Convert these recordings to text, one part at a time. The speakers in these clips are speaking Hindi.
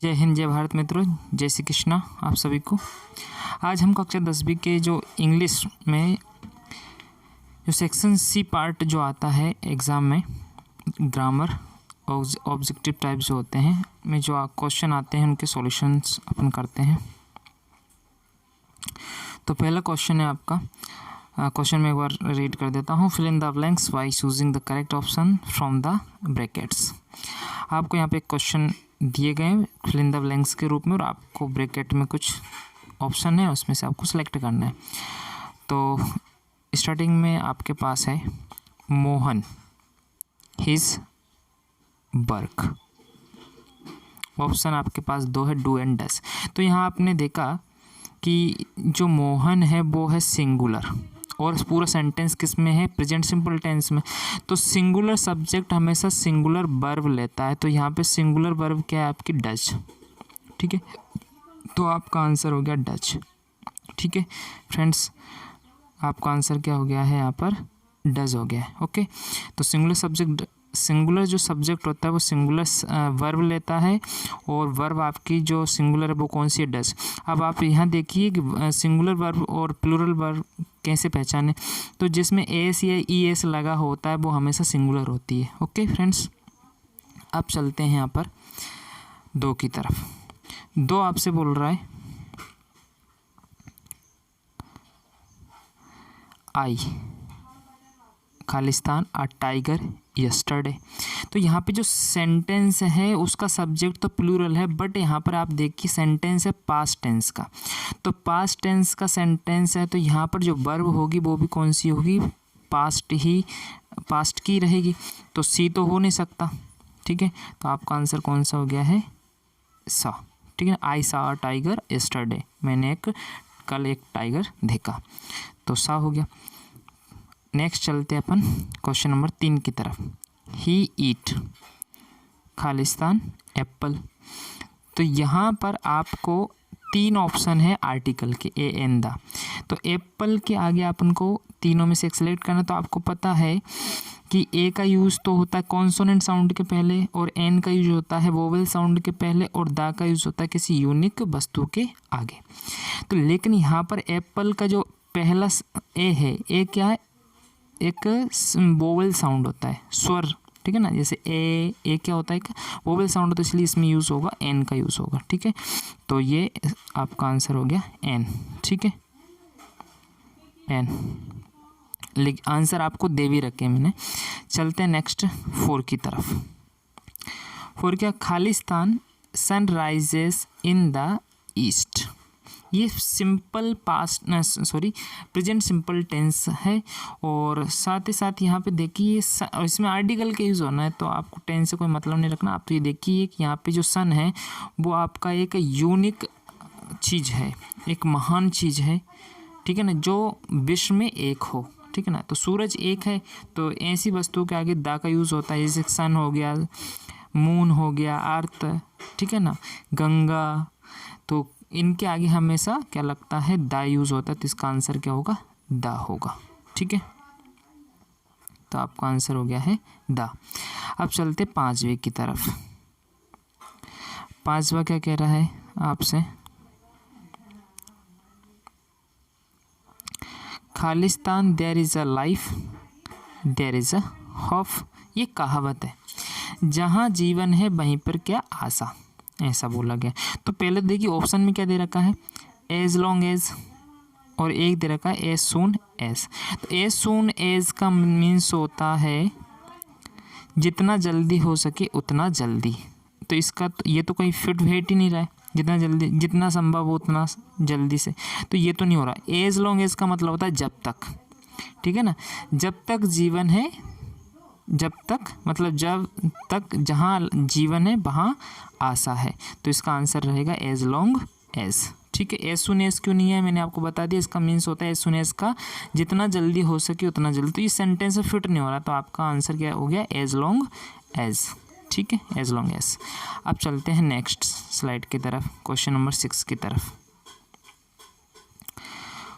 जय हिंद, जय भारत मित्रों, जय श्री कृष्णा आप सभी को। आज हम कक्षा 10वीं के जो इंग्लिश में जो सेक्शन सी पार्ट जो आता है एग्ज़ाम में, ग्रामर ऑब्जेक्टिव टाइप जो होते हैं में जो क्वेश्चन आते हैं उनके सॉल्यूशंस अपन करते हैं। तो पहला क्वेश्चन है आपका, क्वेश्चन में एक बार रीड कर देता हूँ। Fill in the blanks by choosing the correct option from the brackets. आपको यहाँ पे एक क्वेश्चन दिए गए फिल इन द ब्लैंक्स के रूप में और आपको ब्रैकेट में कुछ ऑप्शन है, उसमें से आपको सेलेक्ट करना है। तो स्टार्टिंग में आपके पास है मोहन हिज वर्क। ऑप्शन आपके पास दो है, डू एंड डस। तो यहाँ आपने देखा कि जो मोहन है वो है सिंगुलर और पूरा सेंटेंस किस में है, प्रेजेंट सिंपल टेंस में। तो सिंगुलर सब्जेक्ट हमेशा सिंगुलर वर्ब लेता है, तो यहाँ पे सिंगुलर वर्ब क्या है आपकी, डज। ठीक है, तो आपका आंसर हो गया डज। ठीक है फ्रेंड्स, आपका आंसर क्या हो गया है यहाँ पर, डज हो गया है। ओके, तो सिंगुलर जो सब्जेक्ट होता है वो सिंगुलर वर्ब लेता है और वर्ब आपकी जो सिंगुलर है वो कौन सी है, डज। अब आप यहाँ देखिए कि सिंगुलर वर्ब और प्लूरल वर्ब कैसे पहचाने, तो जिसमें एस या ई एस लगा होता है वो हमेशा सिंगुलर होती है। ओके फ्रेंड्स, अब चलते हैं यहाँ पर दो की तरफ। दो आपसे बोल रहा है आई खालिस्तान अ टाइगर यस्टरडे। तो यहाँ पे जो सेंटेंस है उसका सब्जेक्ट तो प्लूरल है, बट यहाँ पर आप देखिए सेंटेंस है पास्ट टेंस का। तो पास्ट टेंस का सेंटेंस है, तो यहाँ पर जो वर्ब होगी वो भी कौन सी होगी, पास्ट की रहेगी। तो सी तो हो नहीं सकता। ठीक है, तो आपका आंसर कौन सा हो गया है, सा। ठीक है, आई सा अ टाइगर यस्टरडे, मैंने कल एक टाइगर देखा, तो सा हो गया। नेक्स्ट चलते हैं अपन क्वेश्चन नंबर 3 की तरफ। ही ईट खालिस्तान एप्पल। तो यहाँ पर आपको 3 ऑप्शन है आर्टिकल के, ए एन द। तो एप्पल के आगे अपन को तीनों में से एक सेलेक्ट करना। तो आपको पता है कि ए का यूज़ तो होता है कॉन्सोनेंट साउंड के पहले और एन का यूज होता है वोवेल साउंड के पहले और दा का यूज होता है किसी यूनिक वस्तु के आगे। तो लेकिन यहाँ पर एप्पल का जो पहला ए है, ए क्या है, एक वोवेल साउंड होता है, स्वर। ठीक है ना, जैसे ए क्या होता है, एक वोवेल साउंड होता है, इसलिए इसमें यूज़ होगा एन का यूज़ होगा। ठीक है, तो ये आपका आंसर हो गया एन। ठीक है, एन, लेकिन आंसर आपको दे भी रखे मैंने। चलते हैं नेक्स्ट 4 की तरफ। 4 क्या, खालिस्तान सनराइजेस इन द ईस्ट। ये simple past present simple tense है और साथ ही साथ यहाँ पे देखिए इसमें आर्टिकल का यूज़ होना है, तो आपको टेंस से कोई मतलब नहीं रखना। आप तो ये देखिए कि यहाँ पे जो सन है वो आपका एक यूनिक चीज़ है, एक महान चीज़ है। ठीक है ना, जो विश्व में एक हो। ठीक है ना, तो सूरज एक है, तो ऐसी वस्तुओं के आगे दा का यूज़ होता है, जैसे सन हो गया, मून हो गया, अर्थ, ठीक है ना, गंगा, तो इनके आगे हमेशा क्या लगता है, दा यूज़ होता है। तो इसका आंसर क्या होगा, दा होगा। ठीक है, तो आपका आंसर हो गया है दा। अब चलते 5वें की तरफ। 5वां क्या कह रहा है आपसे, खालिस्तान there is a life there is a hope. ये कहावत है, जहाँ जीवन है वहीं पर क्या आशा, ऐसा बोला गया। तो पहले देखिए ऑप्शन में क्या दे रखा है, एज लॉन्ग एज, और एक दे रखा है एज सून एज। तो एज सून एज का मीन्स होता है जितना जल्दी हो सके उतना जल्दी। तो इसका तो ये तो कोई फिट वेट ही नहीं रहा है, जितना जल्दी, जितना संभव हो उतना जल्दी से, तो ये तो नहीं हो रहा। एज लॉन्ग एज का मतलब होता है जब तक। ठीक है ना, जब तक जीवन है, जब तक मतलब जब तक जहाँ जीवन है वहाँ आशा है। तो इसका आंसर रहेगा एज लॉन्ग एज। ठीक है, एज सुन एज क्यों नहीं है मैंने आपको बता दिया, इसका मीन्स होता है एज सुन एज का जितना जल्दी हो सके उतना जल्दी। तो ये सेंटेंस से फिट नहीं हो रहा, तो आपका आंसर क्या हो गया, एज लॉन्ग एज। ठीक है, एज लॉन्ग एज। अब चलते हैं नेक्स्ट स्लाइड की तरफ, क्वेश्चन नंबर 6 की तरफ।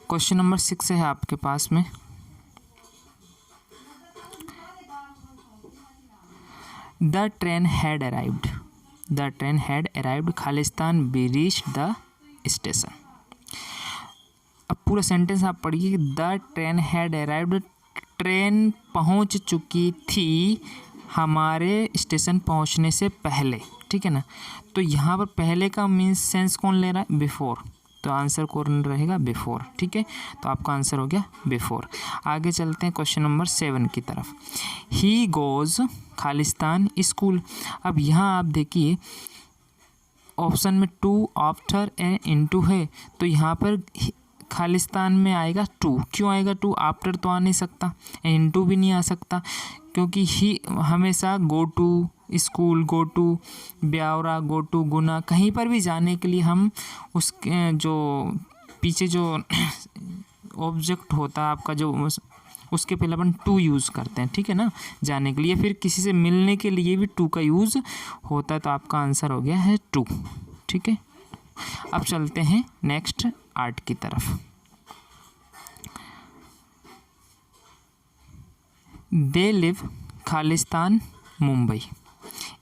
क्वेश्चन नंबर 6 है आपके पास में, the train had arrived. The train had arrived खालिस्तान वी रीच द स्टेशन। अब पूरा सेंटेंस आप पढ़िए। The train had arrived, train पहुंच चुकी थी हमारे स्टेशन पहुंचने से पहले, ठीक है ना। तो यहाँ पर पहले का मीन्स सेंस कौन ले रहा है? बिफोर। तो आंसर कौन रहेगा? बिफोर, ठीक है। तो आपका आंसर हो गया बिफोर। आगे चलते हैं क्वेश्चन नंबर 7 की तरफ। He goes Khalistan school. अब यहाँ आप देखिए ऑप्शन में टू, आफ्टर ए इनटू है, तो यहाँ पर खालिस्तान में आएगा टू। क्यों आएगा टू? आफ्टर तो आ नहीं सकता, इनटू भी नहीं आ सकता, क्योंकि ही हमेशा go to school, go to Byawara, go to Guna, कहीं पर भी जाने के लिए हम उसके जो पीछे जो ऑब्जेक्ट होता है आपका जो उसके पहले अपन टू यूज़ करते हैं, ठीक है ना, जाने के लिए। फिर किसी से मिलने के लिए भी टू का यूज़ होता है। तो आपका आंसर हो गया है टू, ठीक है। अब चलते हैं नेक्स्ट आर्ट की तरफ। They live Khalistan Mumbai.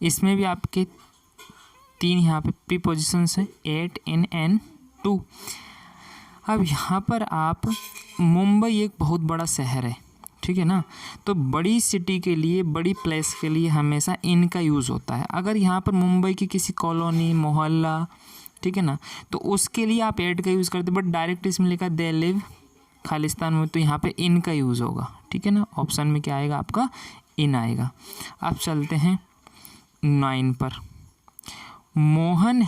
इसमें भी आपके 3 यहाँ पे प्रीपोजिशंस हैं, एट, इन एंड टू। अब यहाँ पर आप मुंबई एक बहुत बड़ा शहर है, ठीक है ना, तो बड़ी सिटी के लिए, बड़ी प्लेस के लिए हमेशा इन का यूज़ होता है। अगर यहाँ पर मुंबई की किसी कॉलोनी, मोहल्ला, ठीक है ना, तो उसके लिए आप एट का यूज़ करते, बट डायरेक्ट इसमें लिखा दे लिव खालिस्तान में, तो यहाँ पे इन का यूज़ होगा, ठीक है ना। ऑप्शन में क्या आएगा आपका? इन आएगा। अब चलते हैं 9 पर। Mohan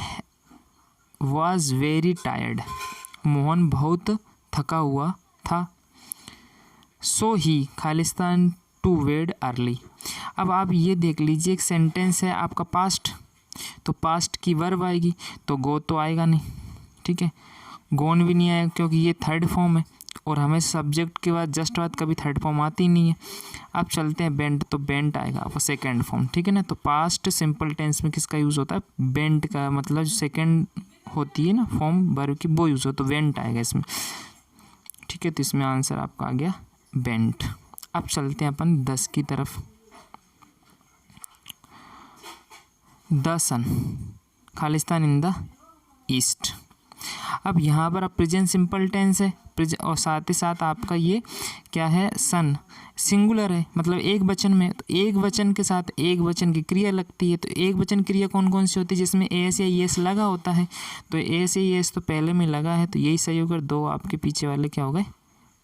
was very tired. Mohan बहुत थका हुआ था। सो ही खालिस्तान टू वेड अर्ली। अब आप ये देख लीजिए, एक सेंटेंस है आपका पास्ट, तो पास्ट की वर्ब आएगी, तो गो तो आएगा नहीं, ठीक है, गोन भी नहीं आएगा क्योंकि ये थर्ड फॉर्म है, और हमें सब्जेक्ट के बाद जस्ट बाद कभी थर्ड फॉर्म आती नहीं है। अब चलते हैं बेंट, तो बेंट आएगा आपका सेकंड फॉर्म, ठीक है ना। तो पास्ट सिंपल टेंस में किसका यूज़ होता है? बेंट का, मतलब जो सेकंड होती है ना फॉर्म वर्ब की, वो यूज़ हो, तो वेंट आएगा इसमें, ठीक है। तो इसमें आंसर आपका आ गया बेंट। अब चलते हैं अपन 10 की तरफ। द सन खालिस्तान इन द ईस्ट। अब यहाँ पर आप प्रेजेंट सिंपल टेंस है, और साथ ही साथ आपका ये क्या है? सन सिंगुलर है, मतलब एक वचन में, तो एक वचन के साथ एक वचन की क्रिया लगती है। तो एक वचन क्रिया कौन कौन सी होती है? जिसमें एस या येस लगा होता है, तो एस या येस तो पहले में लगा है, तो यही सही होकर 2 आपके पीछे वाले क्या हो गए?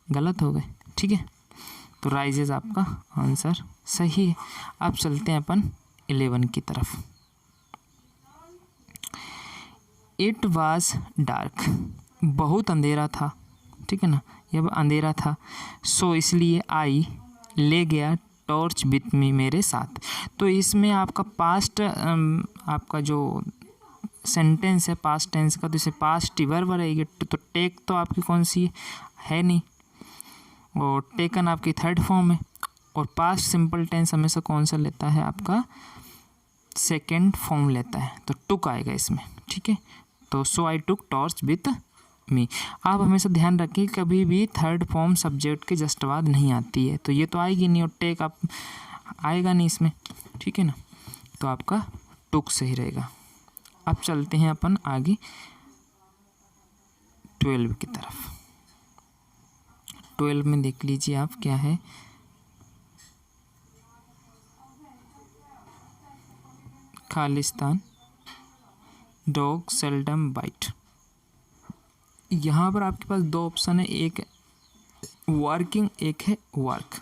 गलत हो गए, ठीक है। तो राइजेज आपका आंसर सही है। अब चलते हैं अपन 11 की तरफ। It was dark. बहुत अंधेरा था, ठीक है ना, यह अंधेरा था। सो इसलिए आई ले गया टॉर्च विथ मी, मेरे साथ। तो इसमें आपका पास्ट, आपका जो सेंटेंस है पास्ट टेंस का, तो इसे पास्ट वर्ब रहेगी। तो टेक तो आपकी कौन सी है नहीं, और टेकन आपकी थर्ड फॉर्म है, और पास्ट सिंपल टेंस हमेशा कौन सा लेता है? आपका सेकेंड फॉर्म लेता है, तो टुक आएगा इसमें, ठीक है। तो सो आई टुक टॉर्च विथ मी। आप हमेशा ध्यान रखिए कभी भी थर्ड फॉर्म सब्जेक्ट के जस्ट बाद नहीं आती है, तो ये तो आएगी नहीं, और टेक आप आएगा नहीं इसमें, ठीक है ना। तो आपका टुक सही रहेगा। अब चलते हैं अपन आगे 12 की तरफ। 12 में देख लीजिए आप क्या है? खालिस्तान डॉग सेल्डम बाइट। यहाँ पर आपके पास 2 ऑप्शन है, एक वर्किंग, एक है वर्क।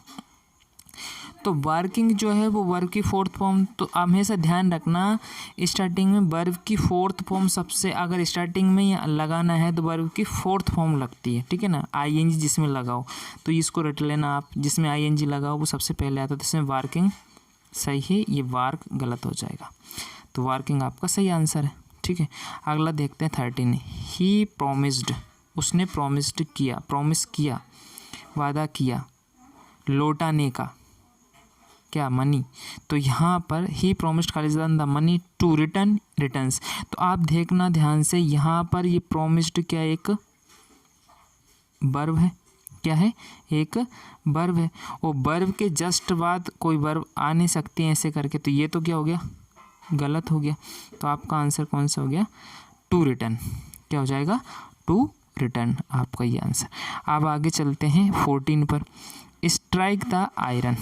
तो वर्किंग जो है वो वर्ब की 4th फॉर्म, तो हमेशा ध्यान रखना स्टार्टिंग में वर्ब की 4th फॉर्म सबसे, अगर स्टार्टिंग में लगाना है तो वर्ब की 4th फॉर्म लगती है, ठीक है ना। आईएनजी जिसमें लगाओ, तो इसको रट लेना आप, जिसमें आईएनजी लगाओ वो सबसे पहले आता है। तो इसमें वर्किंग सही है, ये वार्क गलत हो जाएगा, तो वर्किंग आपका सही आंसर है, ठीक है। अगला देखते हैं 13। ही प्रोमिस्ड, उसने प्रोमिस्ड किया, प्रॉमिस किया, वादा किया, लौटाने का, क्या? मनी। तो यहाँ पर ही प्रोमिस्ड खालिस्तान the money to return returns. तो आप देखना ध्यान से, यहाँ पर ये प्रोमिस्ड क्या एक वर्ब है, क्या है? एक वर्ब है, और वर्ब के जस्ट बाद कोई वर्ब आ नहीं सकती है ऐसे करके, तो ये तो क्या हो गया? गलत हो गया, तो आपका आंसर कौन सा हो गया, टू रिटर्न। क्या हो जाएगा, टू रिटर्न आपका ये आंसर। अब आगे चलते हैं 14 पर। स्ट्राइक द आयरन,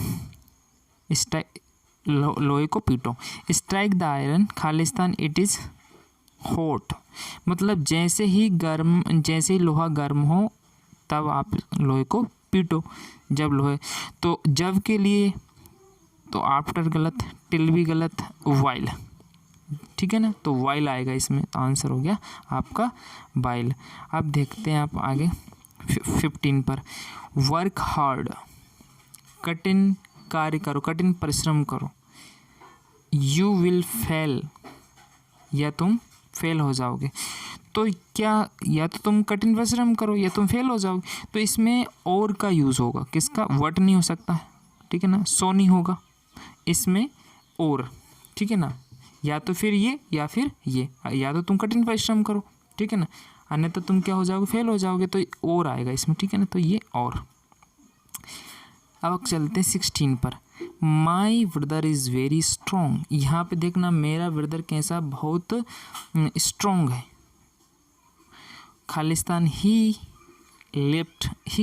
लोहे को पीटो। स्ट्राइक द आयरन खालिस्तान इट इज़ हॉट, मतलब जैसे ही लोहा गर्म हो तब आप लोहे को पीटो। जब लोहे, तो जब के लिए तो आफ्टर गलत, टिल भी गलत, वाइल, ठीक है ना, तो वाइल आएगा इसमें, तो आंसर हो गया आपका वाइल। अब देखते हैं आप आगे 15 पर। वर्क हार्ड, कठिन कार्य करो, कठिन परिश्रम करो। यू विल फेल, या तुम फेल हो जाओगे। तो क्या, या तो तुम कठिन परिश्रम करो या तुम फेल हो जाओगे। तो इसमें और का यूज़ होगा, किसका, वट नहीं हो सकता है, ठीक है ना, सो नहीं होगा इसमें, और, ठीक है ना, या तो फिर ये या फिर ये, या तो तुम कठिन परिश्रम करो, ठीक है ना, अन्यथा तुम क्या हो जाओगे, फेल हो जाओगे, तो और आएगा इसमें, ठीक है ना, तो ये और। अब चलते हैं 16 पर। My brother is very strong, यहाँ पे देखना मेरा ब्रदर कैसा, बहुत स्ट्रॉन्ग है। खालिस्तान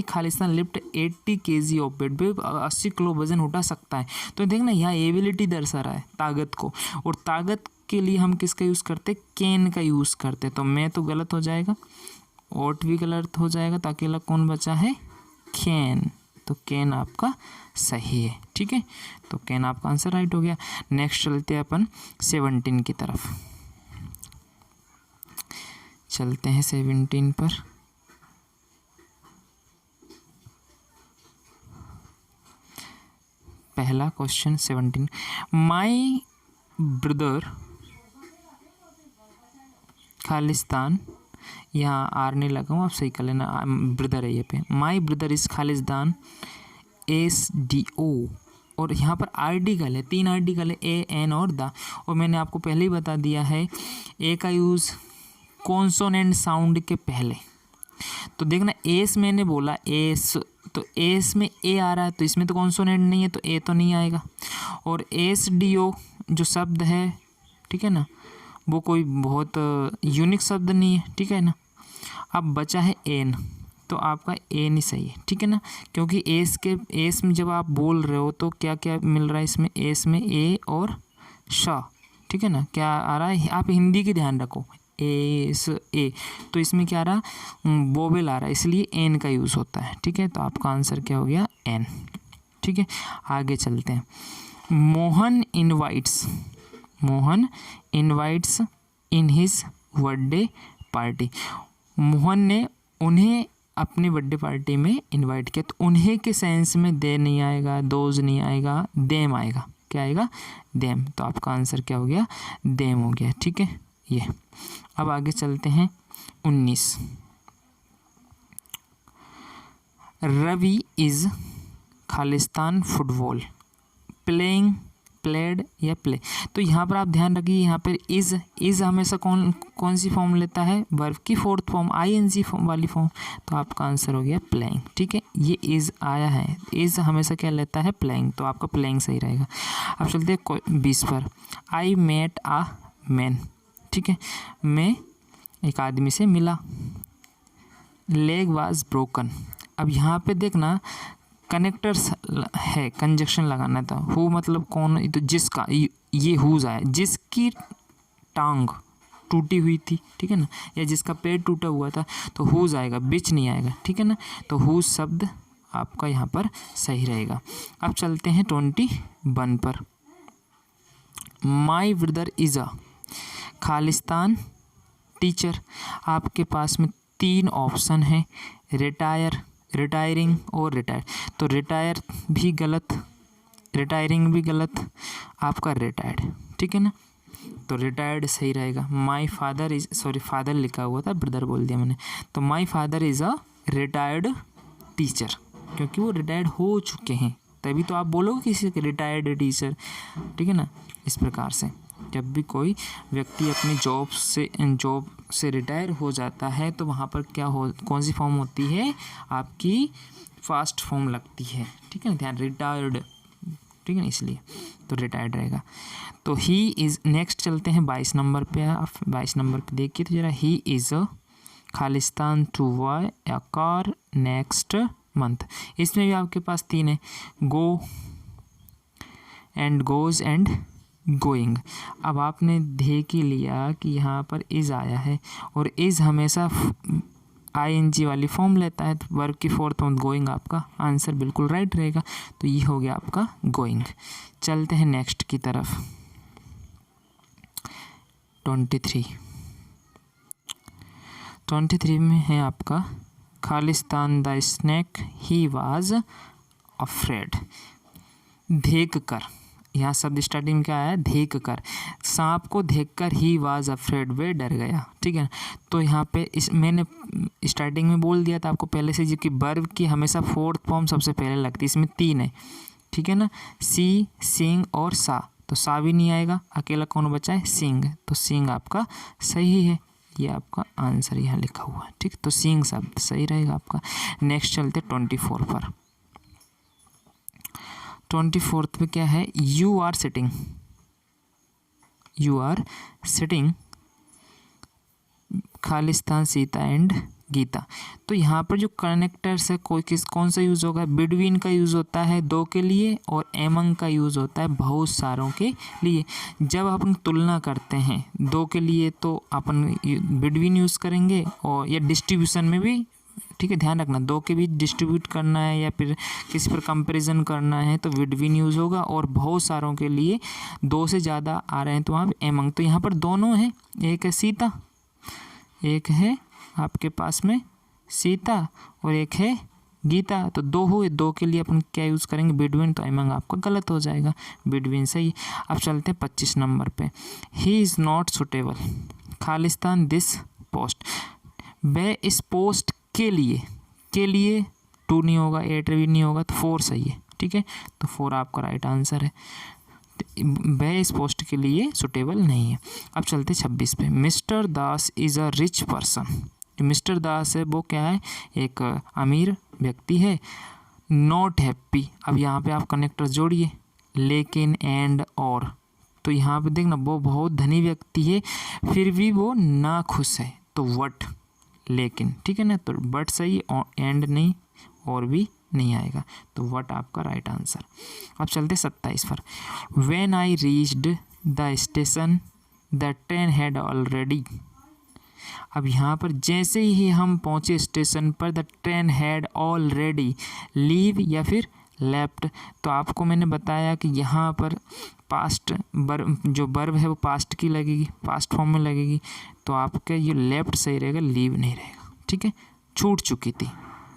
खालिस्तान lift 80 kg of weight, 80 kilo वजन उठा सकता है। तो देखना यहाँ एबिलिटी दर्शा रहा है, ताकत को, और ताकत के लिए हम किसका यूज़ करते हैं, कैन का यूज़ करते हैं। तो मैं तो गलत हो जाएगा, ओट भी गलत हो जाएगा, तो अकेला कौन बचा है, कैन, तो कैन आपका सही है, ठीक है, तो कैन आपका आंसर राइट हो गया। नेक्स्ट चलते हैं अपन 17 की तरफ, चलते हैं 17 पर। पहला क्वेश्चन 17, माई ब्रदर खालिस्तान, यहाँ आर नहीं लगाऊँ, आप सही कर लेना, ब्रदर है ये पे, माई ब्रदर इज़ खालिस्तान SDO, और यहाँ पर आर्टिकल है, 3 आर्टिकल है, ए, एन और द, और मैंने आपको पहले ही बता दिया है ए का यूज़ कॉन्सोनेंट साउंड के पहले। तो देखना एस मैंने बोला एस, तो एस में ए आ रहा है, तो इसमें तो कॉन्सोनेंट नहीं है, तो ए तो नहीं आएगा। और SDO जो शब्द है, ठीक है ना, वो कोई बहुत यूनिक शब्द नहीं है, ठीक है ना। अब बचा है एन, तो आपका ए नहीं सही है, ठीक है ना, क्योंकि एस में जब आप बोल रहे हो तो क्या क्या मिल रहा है इसमें, एस में ए और श, ठीक है ना, क्या आ रहा है, आप हिंदी की ध्यान रखो, एस ए, तो इसमें क्या आ रहा, वोवेल आ रहा है, इसलिए एन का यूज़ होता है, ठीक है, तो आपका आंसर क्या हो गया, एन, ठीक है। आगे चलते हैं। Mohan invites in his birthday party, Mohan ने उन्हें अपनी बर्थडे पार्टी में इनवाइट किया, तो उन्हें के सेंस में दे नहीं आएगा, दोज नहीं आएगा, देम आएगा, क्या आएगा, देम, तो आपका आंसर क्या हो गया, देम हो गया, ठीक है ये। अब आगे चलते हैं 19, रवि इज़ खालिस्तान फुटबॉल प्लेड या प्ले, तो यहाँ पर आप ध्यान रखिए, यहाँ पर इज़ हमेशा कौन सी फॉर्म लेता है, वर्ब की फोर्थ फॉर्म, ING फॉर्म वाली फॉर्म, तो आपका आंसर हो गया प्लेइंग, ठीक है, ये इज़ आया है, इज़ हमेशा क्या लेता है, प्लेइंग, तो आपका प्लेइंग सही रहेगा। अब चलते हैं 20 पर। आई मेट आ मैन, ठीक है, मैं एक आदमी से मिला, लेग वाज ब्रोकन, अब यहाँ पे देखना कनेक्टर्स है, कंजक्शन लगाना था, हु मतलब कौन, तो जिसका, ये हुज आया, जिसकी टांग टूटी हुई थी, ठीक है ना, या जिसका पेट टूटा हुआ था, तो हुज आएगा, बिच नहीं आएगा, ठीक है ना, तो हुज शब्द आपका यहाँ पर सही रहेगा। अब चलते हैं 21 पर। My brother is a Khalistan teacher, आपके पास में 3 ऑप्शन है, रिटायरिंग और रिटायर, तो रिटायर भी गलत, रिटायरिंग भी गलत, आपका रिटायर्ड, ठीक है ना, तो रिटायर्ड सही रहेगा। My father is, sorry father लिखा हुआ था, ब्रदर बोल दिया मैंने, तो my father is a retired teacher, क्योंकि वो रिटायर्ड हो चुके हैं, तभी तो आप बोलोगे किसी के रिटायर्ड टीचर, ठीक है ना। इस प्रकार से जब भी कोई व्यक्ति अपनी जॉब से रिटायर हो जाता है, तो वहाँ पर क्या हो, कौन सी फॉर्म होती है, आपकी फास्ट फॉर्म लगती है, ठीक है ना, ध्यान, रिटायर्ड, ठीक है ना, इसलिए तो रिटायर्ड रहेगा। तो ही इज़, नेक्स्ट चलते हैं 22 नंबर पे। आप 22 नंबर पे देखिए तो जरा, he is Khalistan to buy a car next month. इसमें भी आपके पास 3 है, go and goes and going. अब आपने देख ही लिया कि यहाँ पर इज़ आया है और इज़ हमेशा ING वाली फॉर्म लेता है, तो वर्ब की फोर्थ फॉर्म गोइंग, आपका आंसर बिल्कुल राइट रहेगा। तो ये हो गया आपका गोइंग। चलते हैं नेक्स्ट की तरफ। 23 में है आपका Khalistan the snake he was afraid. देख कर, यहाँ शब्द स्टार्टिंग में क्या आया, देख कर, सांप को देखकर ही वाज अफ्रेड, वे डर गया, ठीक है। तो यहाँ पे इस मैंने स्टार्टिंग में बोल दिया था आपको पहले से, जो कि वर्ब की हमेशा फोर्थ फॉर्म सबसे पहले लगती है। इसमें 3 है, ठीक है ना, सी, सिंग और सा। तो सा भी नहीं आएगा, अकेला कौन बचा है, सिंग। तो सिंग आपका सही है, ये आपका आंसर यहाँ लिखा हुआ है, ठीक। तो सिंग शब्द सही रहेगा आपका। नेक्स्ट चलते 24 पर। 24 पे क्या है, you are sitting, you are sitting Khalistan Sita and Gita. तो यहाँ पर जो कनेक्टर्स है कौन सा यूज़ होगा, बिटवीन का यूज़ होता है 2 के लिए और एमंग का यूज़ होता है बहुत सारों के लिए। जब अपन तुलना करते हैं 2 के लिए तो अपन बिटवीन यूज़ करेंगे, और या डिस्ट्रीब्यूशन में भी, ठीक है, ध्यान रखना 2 के बीच डिस्ट्रीब्यूट करना है या फिर किसी पर कंपैरिजन करना है तो बिटवीन यूज़ होगा, और बहुत सारों के लिए 2 से ज़्यादा आ रहे हैं तो वहाँ पे एमंग। तो यहाँ पर दोनों है, एक है सीता, एक है आपके पास में सीता और एक है गीता। तो 2 हुए, 2 के लिए अपन क्या यूज़ करेंगे, बिटवीन। तो एमंग आपका गलत हो जाएगा, बिटवीन सही। अब चलते हैं 25 नंबर पे। He is not suitable Khalistan this post, वह इस पोस्ट के लिए 2 नहीं होगा, 8 भी नहीं होगा, तो 4 सही है, ठीक है। तो 4 आपका राइट आंसर है, वह इस पोस्ट के लिए सुटेबल नहीं है। अब चलते 26 पे। Mister Das is a rich person. जो मिस्टर दास है वो क्या है, एक अमीर व्यक्ति है। नॉट हैप्पी, अब यहाँ पे आप कनेक्टर्स जोड़िए, लेकिन, एंड, और। तो यहाँ पे देखना, वो बहुत धनी व्यक्ति है फिर भी वो ना खुश है, तो वट, लेकिन, ठीक है ना। तो बट सही, एंड नहीं, और भी नहीं आएगा, तो वट आपका राइट आंसर। अब चलते 27 पर। When I reached the station the train had already. अब यहाँ पर जैसे ही हम पहुँचे स्टेशन पर, the train had already leave या फिर लेफ्ट। तो आपको मैंने बताया कि यहाँ पर पास्ट जो वर्ब है वो पास्ट की लगेगी, पास्ट फॉर्म में लगेगी, तो आपका ये लेफ्ट सही रहेगा, लीव नहीं रहेगा, ठीक है। छूट चुकी थी,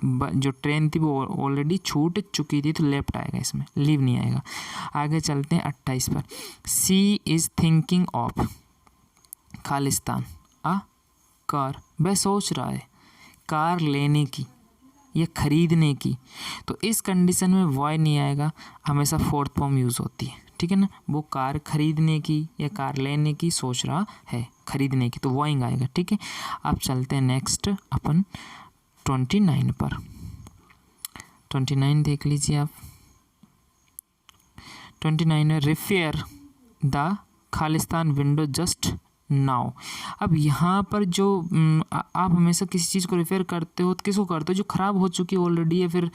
जो ट्रेन थी वो ऑलरेडी छूट चुकी थी, तो लेफ्ट आएगा इसमें, लीव नहीं आएगा। आगे चलते हैं 28 पर। सी इज़ थिंकिंग ऑफ खालिस्तान अ कार, वह सोच रहा है कार लेने की या खरीदने की। तो इस कंडीशन में वॉय नहीं आएगा, हमेशा फोर्थ फॉर्म यूज़ होती है, ठीक है ना। वो कार खरीदने की या कार लेने की सोच रहा है, खरीदने की, तो वॉइंग आएगा, ठीक है। अब चलते हैं नेक्स्ट अपन 29 पर। 29 देख लीजिए आप। 29 में repair the Khalistan window just now. अब यहाँ पर जो आप हमेशा किसी चीज़ को रिपेयर करते हो तो किसको करते हो, जो ख़राब हो चुकी है ऑलरेडी या फिर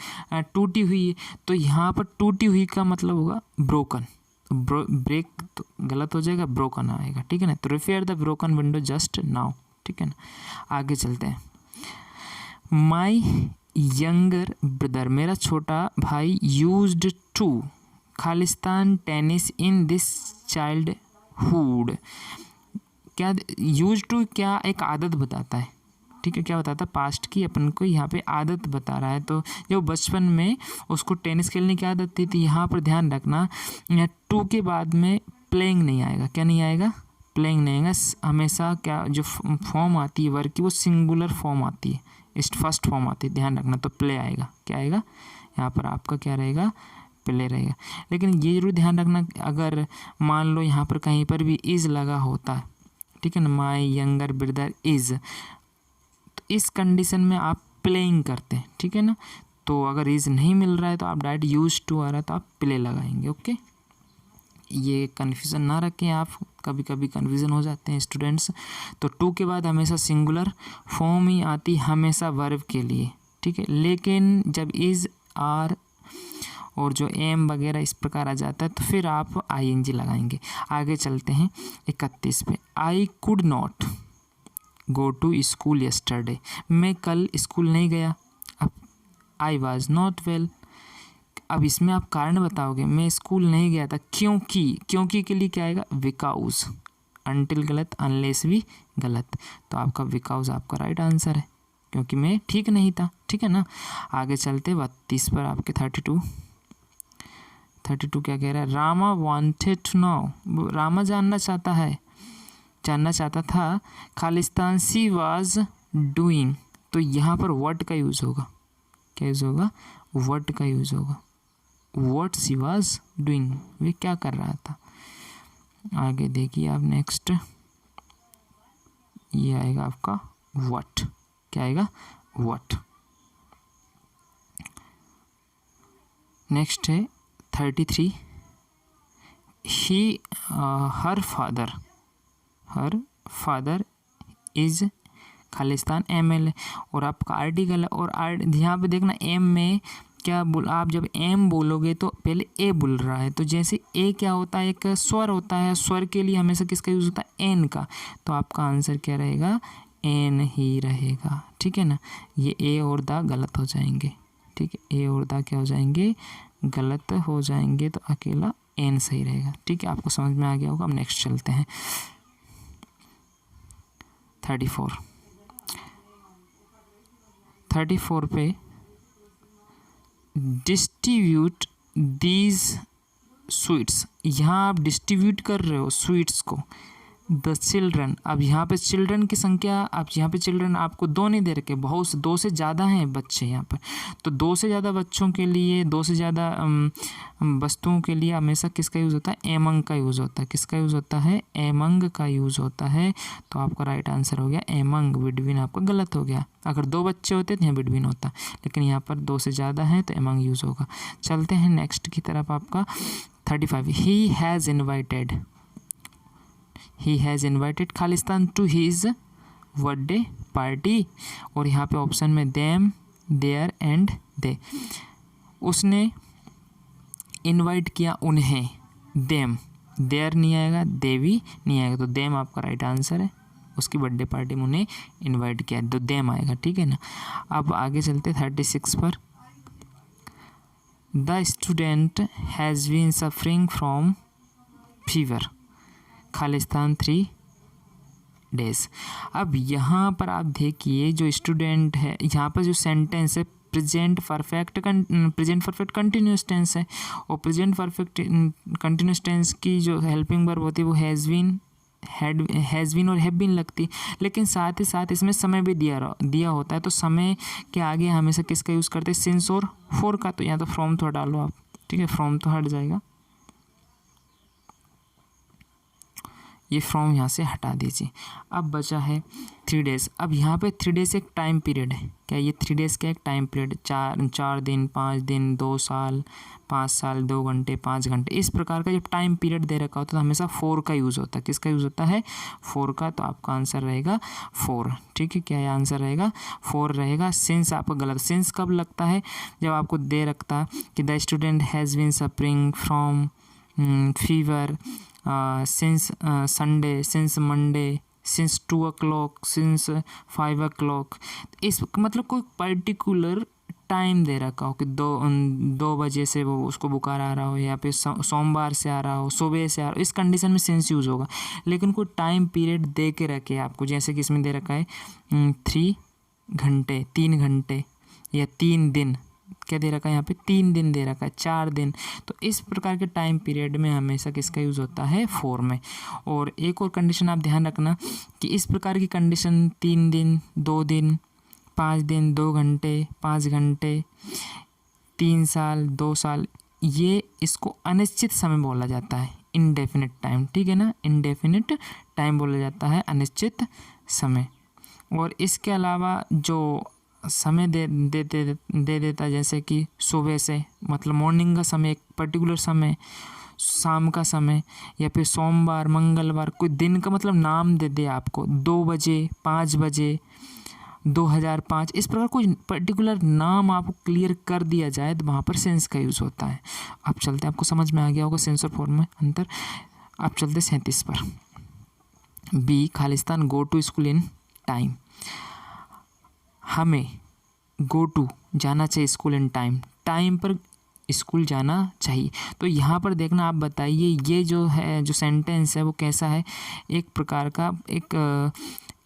टूटी हुई है। तो यहाँ पर टूटी हुई का मतलब होगा ब्रोकन, ब्रेक तो गलत हो जाएगा, ब्रोकन आएगा, ठीक है ना। तो repair the broken window just now, ठीक है ना। आगे चलते हैं। माई यंगर ब्रदर, मेरा छोटा भाई, used to Khalistan tennis in this childhood. क्या यूज टू, क्या एक आदत बताता है, ठीक है, क्या बताता है, पास्ट की अपन को यहाँ पे आदत बता रहा है। तो जब बचपन में उसको टेनिस खेलने की आदत थी, तो यहाँ पर ध्यान रखना, टू के बाद में प्लेइंग नहीं आएगा, क्या नहीं आएगा, प्लेइंग नहीं आएगा। हमेशा क्या जो फॉर्म आती है वर्ग की वो सिंगुलर फॉर्म आती है, फर्स्ट फॉर्म आती है, ध्यान रखना। तो प्ले आएगा, क्या आएगा यहाँ पर आपका, क्या रहेगा, प्ले रहेगा। लेकिन ये जरूर ध्यान रखना, अगर मान लो यहाँ पर कहीं पर भी इज़ लगा होता है, ठीक है ना, माई यंगर ब्रदर इज़, तो इस कंडीशन में आप प्लेइंग करते हैं, ठीक है ना। तो अगर इज़ नहीं मिल रहा है तो आप डायरेक्ट यूज टू आ रहा है तो आप प्ले लगाएंगे। ओके, ये कन्फ्यूज़न ना रखें आप, कभी कभी कन्फ्यूज़न हो जाते हैं स्टूडेंट्स। तो टू के बाद हमेशा सिंगुलर फॉर्म ही आती हमेशा वर्ब के लिए, ठीक है। लेकिन जब इज़, आर और जो एम वगैरह इस प्रकार आ जाता है तो फिर आप आईएनजी लगाएंगे। आगे चलते हैं 31 पे। I could not go to school yesterday, मैं कल स्कूल नहीं गया। अब आई वॉज नॉट वेल, अब इसमें आप कारण बताओगे, मैं स्कूल नहीं गया था क्योंकि के लिए क्या आएगा, बिकॉज। अनटिल गलत, अनलेस भी गलत, तो आपका बिकॉज आपका राइट आंसर है, क्योंकि मैं ठीक नहीं था, ठीक है ना। आगे चलते 32 पर आपके 32 क्या कह रहा है, Rama wanted to know, Rama जानना चाहता था खालिस्तान सी वाज डूइंग, तो यहाँ पर व्हाट का यूज़ होगा, क्या यूज़ होगा, व्हाट का यूज़ होगा, व्हाट सी वाज डूइंग, वे क्या कर रहा था। आगे देखिए आप नेक्स्ट, ये आएगा आपका व्हाट, क्या आएगा, व्हाट। नेक्स्ट है 33, ही हर फादर इज खालिस्तान MLA, और आपका आर्टिकल है, और यहाँ पे देखना एम में क्या बोल, आप जब एम बोलोगे तो पहले ए बोल रहा है, तो जैसे ए क्या होता है, एक स्वर होता है, स्वर के लिए हमेशा किसका यूज़ होता है, एन का, तो आपका आंसर क्या रहेगा, एन ही रहेगा, ठीक है ना। ये ए और द गलत हो जाएंगे, ठीक है, ए और द क्या हो जाएंगे, गलत हो जाएंगे, तो अकेला एन सही रहेगा, ठीक है। आपको समझ में आ गया होगा। अब नेक्स्ट चलते हैं 34 पे, डिस्ट्रीब्यूट दीज स्वीट्स, यहाँ आप डिस्ट्रीब्यूट कर रहे हो स्वीट्स को, द चिल्ड्रन, अब यहाँ पे चिल्ड्रन की संख्या, आप यहाँ पे चिल्ड्रन आपको 2 नहीं दे रखे, बहुत से 2 से ज़्यादा हैं बच्चे यहाँ पर, तो 2 से ज़्यादा बच्चों के लिए, 2 से ज़्यादा वस्तुओं के लिए हमेशा किसका यूज़ होता है, एमंग का यूज़ होता है, किसका यूज़ होता है, एमंग का यूज़ होता है, तो आपका राइट आंसर हो गया एमंग, बिटवीन आपका गलत हो गया। अगर 2 बच्चे होते तो यहाँ बिटवीन होता, लेकिन यहाँ पर 2 से ज़्यादा है तो एमंग यूज़ होगा। चलते हैं नेक्स्ट की तरफ, आपका 35, he has invited Khalistan to his birthday party, और यहाँ पे ऑप्शन में देम, देयर एंड दे, उसने इनवाइट किया उन्हें, देम, देयर नहीं आएगा, दे भी नहीं आएगा, तो देम आपका राइट आंसर है, उसकी बर्थडे पार्टी में उन्हें इनवाइट किया, तो देम आएगा, ठीक है ना। अब आगे चलते 36 पर, the student has been suffering from fever Khalistan 3 days। अब यहाँ पर आप देखिए जो स्टूडेंट है, यहाँ पर जो सेंटेंस है प्रेजेंट परफेक्ट कंटिन्यूस टेंस है, और प्रेजेंट परफेक्ट कंटिन्यूस टेंस की जो हेल्पिंग वर्ब होती है वो हैज़ बीन और हैव बीन लगती, लेकिन साथ ही साथ इसमें समय भी दिया होता है, तो समय के आगे हमेशा किसका यूज़ करते हैं, सिंस और फॉर का, तो यहाँ तो फ्रॉम तो डालो आप, ठीक है, फ्रॉम तो हट जाएगा, ये फ्रॉम यहाँ से हटा दीजिए। अब बचा है 3 days। अब यहाँ पे 3 days एक टाइम पीरियड है, क्या ये 3 days का एक टाइम पीरियड, 4 दिन, 5 दिन, 2 साल, 5 साल, 2 घंटे, 5 घंटे, इस प्रकार का जब टाइम पीरियड दे रखा होता है तो हमेशा 4 का यूज़ होता है, किसका यूज़ होता है, 4 का, तो आपका आंसर रहेगा 4, ठीक है, क्या आंसर रहेगा, 4 रहेगा। सिंस आपका गलत, सिंस कब लगता है, जब आपको दे रखता कि the student has been suffering from fever since Sunday, since Monday, since 2 o'clock, since 5 o'clock, इस मतलब कोई पर्टिकुलर टाइम दे रखा हो कि 2 बजे से वो उसको बुखार आ रहा हो, या फिर सोमवार से आ रहा हो, सुबह से आ रहा हो, इस कंडीशन में सिंस यूज़ होगा। लेकिन कोई टाइम पीरियड दे के रखे आपको, जैसे कि इसमें दे रखा है 3 घंटे, 3 घंटे, या 3 दिन, क्या दे रखा है यहाँ पे, 3 दिन दे रखा है, 4 दिन, तो इस प्रकार के टाइम पीरियड में हमेशा किसका यूज़ होता है, 4 में। और एक और कंडीशन आप ध्यान रखना कि इस प्रकार की कंडीशन 3 दिन, 2 दिन, 5 दिन, 2 घंटे, 5 घंटे, 3 साल, 2 साल, ये इसको अनिश्चित समय बोला जाता है, इनडेफिनिट टाइम, ठीक है ना, इनडेफिनिट टाइम बोला जाता है, अनिश्चित समय। और इसके अलावा जो समय दे देता, जैसे कि सुबह से मतलब मॉर्निंग का समय, एक पर्टिकुलर समय, शाम का समय, या फिर सोमवार, मंगलवार, कोई दिन का मतलब नाम दे दे आपको, 2 बजे, 5 बजे, 2005, इस प्रकार कोई पर्टिकुलर नाम आपको क्लियर कर दिया जाए तो वहाँ पर सेंस का यूज़ होता है। अब चलते हैं, आपको समझ में आ गया होगा सेंस और फॉर्म में अंतर। अब चलते 37 पर। Be, Khalistan go to school in time. हमें गो टू जाना चाहिए स्कूल इन टाइम, टाइम पर स्कूल जाना चाहिए। तो यहाँ पर देखना, आप बताइए ये जो है, जो सेंटेंस है वो कैसा है, एक प्रकार का एक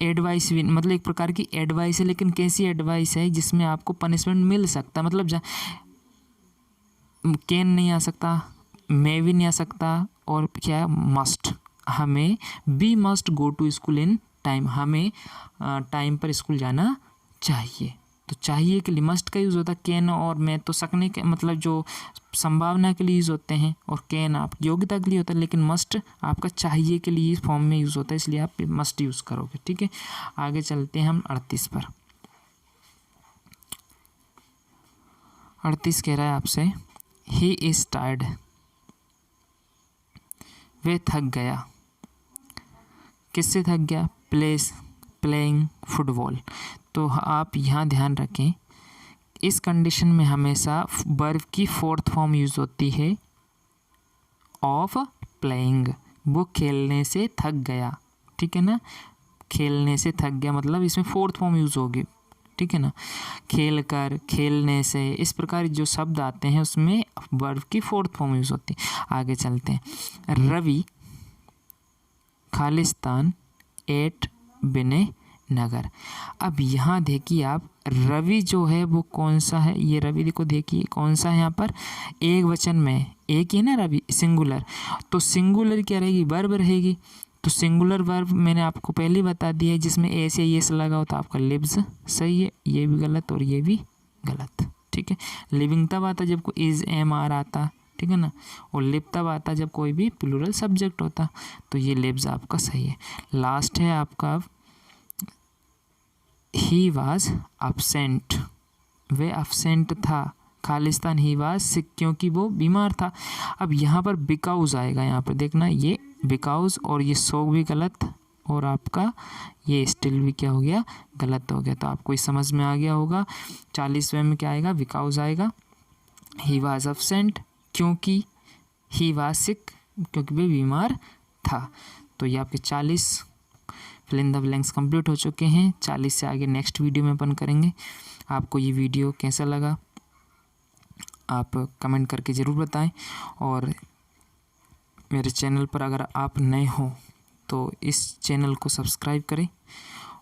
एडवाइस भी, मतलब एक प्रकार की एडवाइस है, लेकिन कैसी एडवाइस है जिसमें आपको पनिशमेंट मिल सकता, मतलब कैन नहीं आ सकता, मे भी नहीं आ सकता, और क्या है, मस्ट। हमें be must go to school in time, हमें टाइम पर स्कूल जाना चाहिए। तो चाहिए के लिए मस्ट का यूज़ होता है, कैन और मे तो सकने के मतलब जो संभावना के लिए यूज़ होते हैं, और कैन आप योग्यता के लिए होता है, लेकिन मस्ट आपका चाहिए के लिए फॉर्म में यूज़ होता है, इसलिए आप मस्ट यूज़ करोगे। ठीक है, आगे चलते हैं हम 38 पर। 38 कह रहा है आपसे, ही इज़ टायर्ड, वे थक गया। किससे थक गया? Playing football. तो आप यहाँ ध्यान रखें, इस कंडीशन में हमेशा वर्ब की 4th फॉर्म यूज़ होती है, ऑफ प्लेइंग। वो खेलने से थक गया, ठीक है ना, खेलने से थक गया मतलब इसमें 4th फॉर्म यूज़ होगी, ठीक है ना। खेल कर, खेलने से, इस प्रकार जो शब्द आते हैं उसमें वर्ब की 4th फॉर्म यूज़ होती है। आगे चलते हैं। रवि खालिस्तान एट विनय नगर। अब यहाँ देखिए आप, रवि जो है वो कौन सा है, ये रवि देखो, देखिए कौन सा है यहाँ पर, एक वचन में, एक ही है ना रवि, सिंगुलर। तो सिंगुलर क्या रहेगी? वर्ब रहेगी। तो सिंगुलर वर्ब मैंने आपको पहले ही बता दिया है, जिसमें ए से येस लगा होता आपका लिव्स, सही है, ये भी गलत और ये भी गलत। ठीक है, लिविंग तब आता जब कोई इज एम आर आता, ठीक है ना, और लिव तब आता जब कोई भी प्लूरल सब्जेक्ट होता। तो ये लिव्स आपका सही है। लास्ट है आपका, he was absent, way absent था। खालिस्तान ही वॉज सिक, क्योंकि वो बीमार था। अब यहाँ पर बिकॉज आएगा, यहाँ पर देखना, ये बिकॉज और ये सो भी गलत, और आपका ये स्टिल भी क्या हो गया? गलत हो गया। तो आपको इस समझ में आ गया होगा। 40वें में क्या आएगा? बिकॉज आएगा। ही वॉज अपसेंट क्योंकि, ही वॉज सिक क्योंकि वे बीमार था। तो ये आपके 40 fill in the blanks complete हो चुके हैं। 40 से आगे नेक्स्ट वीडियो में अपन करेंगे। आपको ये वीडियो कैसा लगा आप कमेंट करके ज़रूर बताएं, और मेरे चैनल पर अगर आप नए हो तो इस चैनल को सब्सक्राइब करें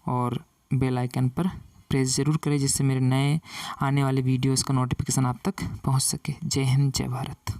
और बेल आइकन पर प्रेस ज़रूर करें, जिससे मेरे नए आने वाले वीडियोज़ का नोटिफिकेशन आप तक पहुंच सके। जय हिंद, जय भारत।